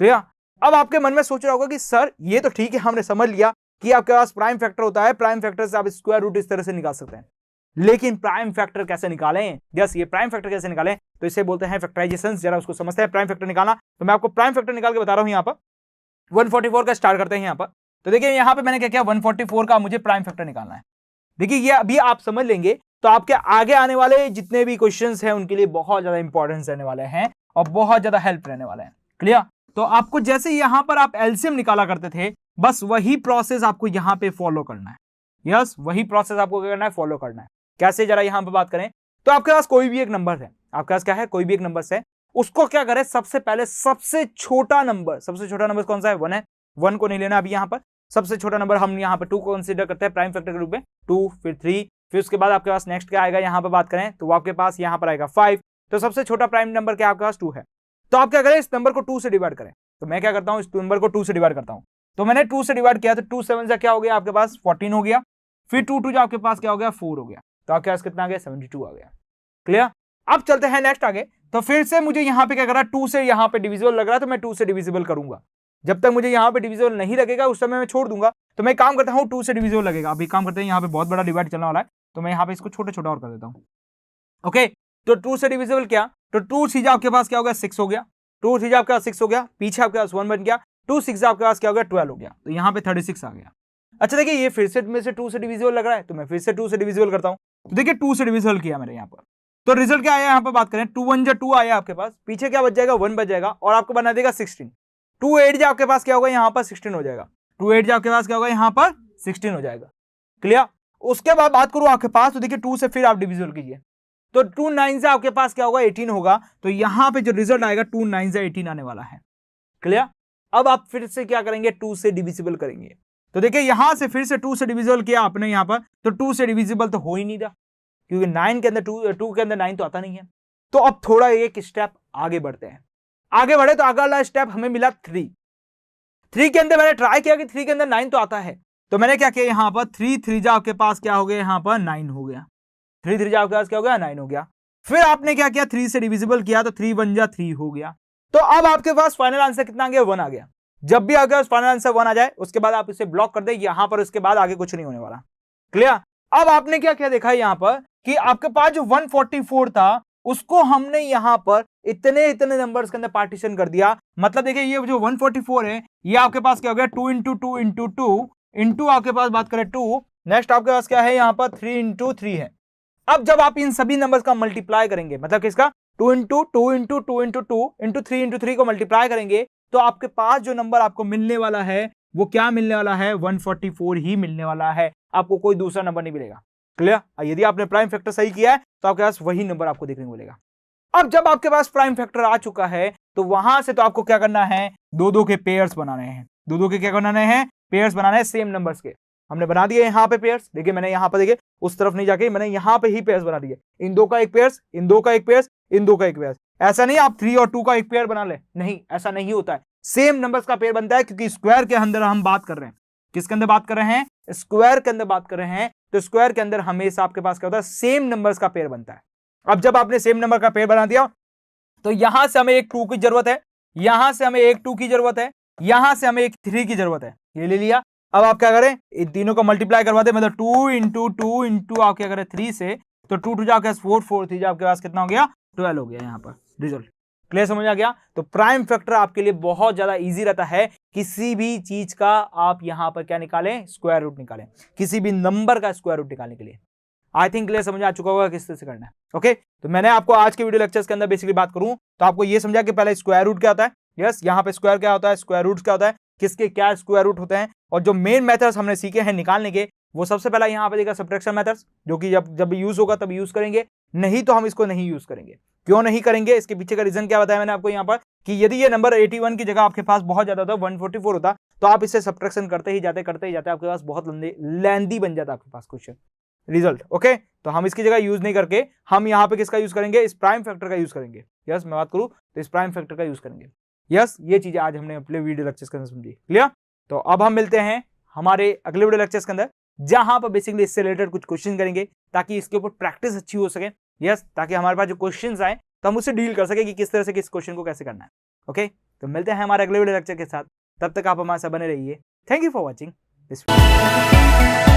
क्लियर, अब आपके मन में सोच रहा होगा कि सर ये तो ठीक है, हमने समझ लिया कि आपके पास प्राइम फैक्टर होता है, प्राइम फैक्टर से आप स्क्वायर रूट इस तरह से निकाल सकते हैं, लेकिन प्राइम फैक्टर कैसे निकालें। यस, ये प्राइम फैक्टर कैसे निकालें, तो इसे बोलते हैं फैक्टराइजेशन। जरा उसको समझते हैं प्राइम फैक्टर निकालना। तो मैं आपको प्राइम फैक्टर निकाल के बता रहा हूं यहाँ पर। 144 का स्टार्ट करते हैं यहाँ पर। तो देखिए यहाँ पे मैंने क्या किया, 144 का मुझे प्राइम फैक्टर निकालना है। देखिए ये अभी आप समझ लेंगे तो आपके आगे आने वाले जितने भी क्वेश्चंस हैं उनके लिए बहुत ज्यादा इंपॉर्टेंस रहने वाले हैं और बहुत ज्यादा हेल्प रहने वाले हैं। क्लियर? तो आपको जैसे यहां पर आप एलसीएम निकाला करते थे, बस वही प्रोसेस आपको यहां पे फॉलो करना है। यस, वही प्रोसेस आपको क्या करना है, फॉलो करना है। कैसे, जरा यहां पे बात करें तो आपके पास कोई भी एक नंबर है, आपके पास क्या है, कोई भी एक नंबर है, उसको क्या करें, सबसे पहले सबसे छोटा नंबर कौन सा है, 1 है। 1 को नहीं लेना अभी यहां पर, सबसे छोटा नंबर हम यहां पर 2 को कंसीडर करते हैं प्राइम फैक्टर के रूप में, 2, फिर 3, फिर उसके बाद आपके पास नेक्स्ट क्या आएगा, यहां पर बात करें तो आपके पास यहां पर आएगा 5। तो सबसे छोटा प्राइम नंबर क्या आपके पास 2 है। तो आप क्या करें, इस नंबर को 2 से डिवाइड करें। तो मैं क्या करता हूं, इस नंबर को 2 से डिवाइड करता हूं। तो मैंने 2 से डिवाइड किया तो 2 7 से क्या हो गया आपके पास 14 हो गया, फिर 2 2 आपके पास क्या हो गया 4 हो गया, तो आपके पास कितना आ गया 72 आ गया। क्लियर? अब चलते हैं नेक्स्ट आगे। तो फिर से मुझे यहां पे क्या कर रहा है, 2 से यहां पे डिविजिबल लग रहा है तो मैं 2 से डिविजिबल करूंगा। जब तक मुझे यहां पे डिविजिबल नहीं लगेगा उस समय मैं छोड़ दूंगा। तो मैं काम करता हूं 2 से डिविजिबल लगेगा। अभी काम करते हैं, यहां पे बहुत बड़ा डिवाइड चलने वाला है तो मैं यहां पे इसको छोटे छोटा और कर देता हूं। ओके, तो 2 से डिविजिबल किया तो 2 सीधा आपके पास क्या हो गया 6 हो गया, 2 सीधा आपके पास 6 हो गया, पीछे आपके पास 1 बन गया, 2 6 आपके पास क्या हो गया 12 हो गया, तो यहां पे 36 आ गया। अच्छा देखिए ये फिर से में से 2 से डिविजिबल लग रहा है तो मैं फिर से 2 से डिविजिबल करता हूं। तो देखिए 2 से डिविजिबल किया मैंने यहां पर, तो रिजल्ट क्या आया यहां पर बात करें, 2 1 जा 2 आया आपके पास, पीछे क्या बच जाएगा 1 बच जाएगा और आपको बना देगा 16। 2 8 जा आपके पास क्या होगा यहां पर 16 हो जाएगा, 2 8 जा आपके पास क्या होगा यहां पर 16 हो जाएगा। क्लियर? उसके बाद बात करूं आपके पास तो देखिए 2 से फिर आप डिविजिबल कीजिए तो 2 9 से आपके पास क्या होगा 18 होगा, तो यहां पे जो रिजल्ट आएगा 2 9 से 18 आने वाला है। क्लियर? अब आप फिर से क्या करेंगे 2 से डिविजिबल करेंगे। तो देखिए यहां से फिर से 2 से डिविजिबल किया आपने यहां पर, तो 2 से डिविजिबल तो हो ही नहीं रहा क्योंकि 9 के अंदर 2 के अंदर 9 तो आता नहीं है। तो अब थोड़ा एक स्टेप आगे बढ़ते हैं, आगे बढ़े तो अगला स्टेप हमें मिला 3 के अंदर मैंने ट्राई किया कि 3 के अंदर 9 तो आता है, तो मैंने क्या किया यहां पर 3 3 जा आपके पास क्या हो गया यहां पर 9 हो गया, 3 3 जा आपके पास क्या हो गया 9 हो गया। फिर आपने क्या किया 3 से डिविजिबल किया तो 3 1 जा 3 हो गया। तो अब आपके पास फाइनल आंसर कितना आ गया 1 आ गया। जब भी अगर फाइनल आंसर 1 आ जाए उसके बाद आप इसे ब्लॉक कर दे यहां पर, उसके बाद आगे कुछ नहीं होने वाला। क्लियर? अब आपने क्या क्या देखा यहां पर कि आपके पास जो 144 था उसको हमने यहां पर इतने इतने नंबर्स के अंदर पार्टीशन कर दिया। मतलब देखिए ये जो 144 है ये आपके पास क्या हो गया 2 इंटू 2 इंटू 2 इंटू आपके पास बात करें 2, नेक्स्ट आपके पास क्या है यहां पर 3 इंटू 3 है। अब जब आप इन सभी नंबर्स का मल्टीप्लाई करेंगे, मतलब किसका 2 into 2 into 2 into 2 into 3 into 3 को मल्टीप्लाई करेंगे तो आपके पास जो नंबर आपको मिलने वाला है वो क्या मिलने वाला है 144 ही मिलने वाला है, आपको कोई दूसरा नंबर नहीं मिलेगा। क्लियर? यदि आपने प्राइम फैक्टर सही किया है तो आपके पास वही नंबर आपको देखने को मिलेगा। अब जब आपके पास प्राइम फैक्टर आ चुका है तो वहां से तो आपको क्या करना है, 2 के पेयर्स बनाने हैं। 2 के क्या बनाने हैं, पेयर्स बनाने हैं सेम नंबर्स के। हमने बना दिए यहाँ पे पेयर्स, देखिए मैंने यहाँ पर देखिए उस तरफ नहीं जाके मैंने यहाँ पे ही पेयर्स बना दिए, इन 2 का एक पेयर्स, इन 2 का एक पेयर्स, इन 2 का एक पेयर्स। ऐसा नहीं आप 3 और 2 का एक पेयर बना ले, नहीं ऐसा नहीं होता है, सेम नंबर्स का पेयर बनता है क्योंकि स्क्वायर के अंदर हम बात कर रहे हैं, किसके अंदर बात कर रहे हैं, स्क्वायर के अंदर बात कर रहे हैं। तो स्क्वायर के अंदर हमेशा आपके पास क्या होता है सेम नंबर्स का पेयर बनता है। अब जब आपने सेम नंबर का पेयर बना दिया तो यहां से हमें एक 2 की जरूरत है, यहां से हमें एक 2 की जरूरत है, यहां से हमें एक 3 की जरूरत है, ये ले लिया। अब आप क्या करें इन तीनों को मल्टीप्लाई करवा दे, मतलब 2 इंटू 2 इंटू आप क्या करें 3 से, तो 2 2 आपके पास 4 4 3 आपके पास कितना हो गया 12 हो गया यहाँ पर रिजल्ट। क्लियर समझ आ गया? तो प्राइम फैक्टर आपके लिए बहुत ज्यादा इजी रहता है, किसी भी चीज का आप यहां पर क्या निकालें स्क्वायर रूट निकालें, किसी भी नंबर का स्क्वायर रूट निकालने के लिए। आई थिंक क्लियर समझ आ चुका होगा किस तरह से करना है। ओके, तो मैंने आपको आज के वीडियो लेक्चर्स के अंदर बेसिकली बात करूं तो आपको ये समझा कि पहले स्क्वायर रूट क्या होता है, यस यहाँ पे स्क्वायर क्या होता है, स्क्वायर रूट क्या होता है, किसके क्या स्क्वायर रूट होते हैं, और जो मेन मेथड्स हमने सीखे हैं निकालने के वो सबसे पहला यहाँ पे देखा सब्ट्रैक्शन मेथड्स, जो कि जब यूज होगा तब यूज करेंगे, नहीं तो हम इसको नहीं यूज करेंगे। क्यों नहीं करेंगे, इसके पीछे का रीजन क्या बताया मैंने आपको यहाँ पर कि यदि ये नंबर 81 की जगह आपके पास बहुत ज्यादा होता 144 होता तो आप इससे सब्ट्रैक्शन करते ही जाते आपके पास बहुत लेंदी बन जाता आपके पास क्वेश्चन रिजल्ट। ओके, तो हम इसकी जगह यूज नहीं करके हम यहाँ पे किसका यूज करेंगे, इस प्राइम फैक्टर का यूज करेंगे। यस मैं बात करूं तो इस प्राइम फैक्टर का यूज करेंगे। यस ये चीजें आज हमने अपने वीडियो लेक्चर्स के अंदर समझी। क्लियर? तो अब हम मिलते हैं हमारे अगले वीडियो लेक्चर्स के अंदर जहां पर बेसिकली इससे रिलेटेड कुछ क्वेश्चन करेंगे ताकि इसके ऊपर प्रैक्टिस अच्छी हो सके। यस ताकि हमारे पास जो क्वेश्चन आए तो हम उससे डील कर सके कि किस तरह से किस क्वेश्चन को कैसे करना है। ओके, तो मिलते हैं हमारे अगले वीडियो लेक्चर के साथ, तब तक आप हमारे साथ बने रहिए। Thank you for watching this video.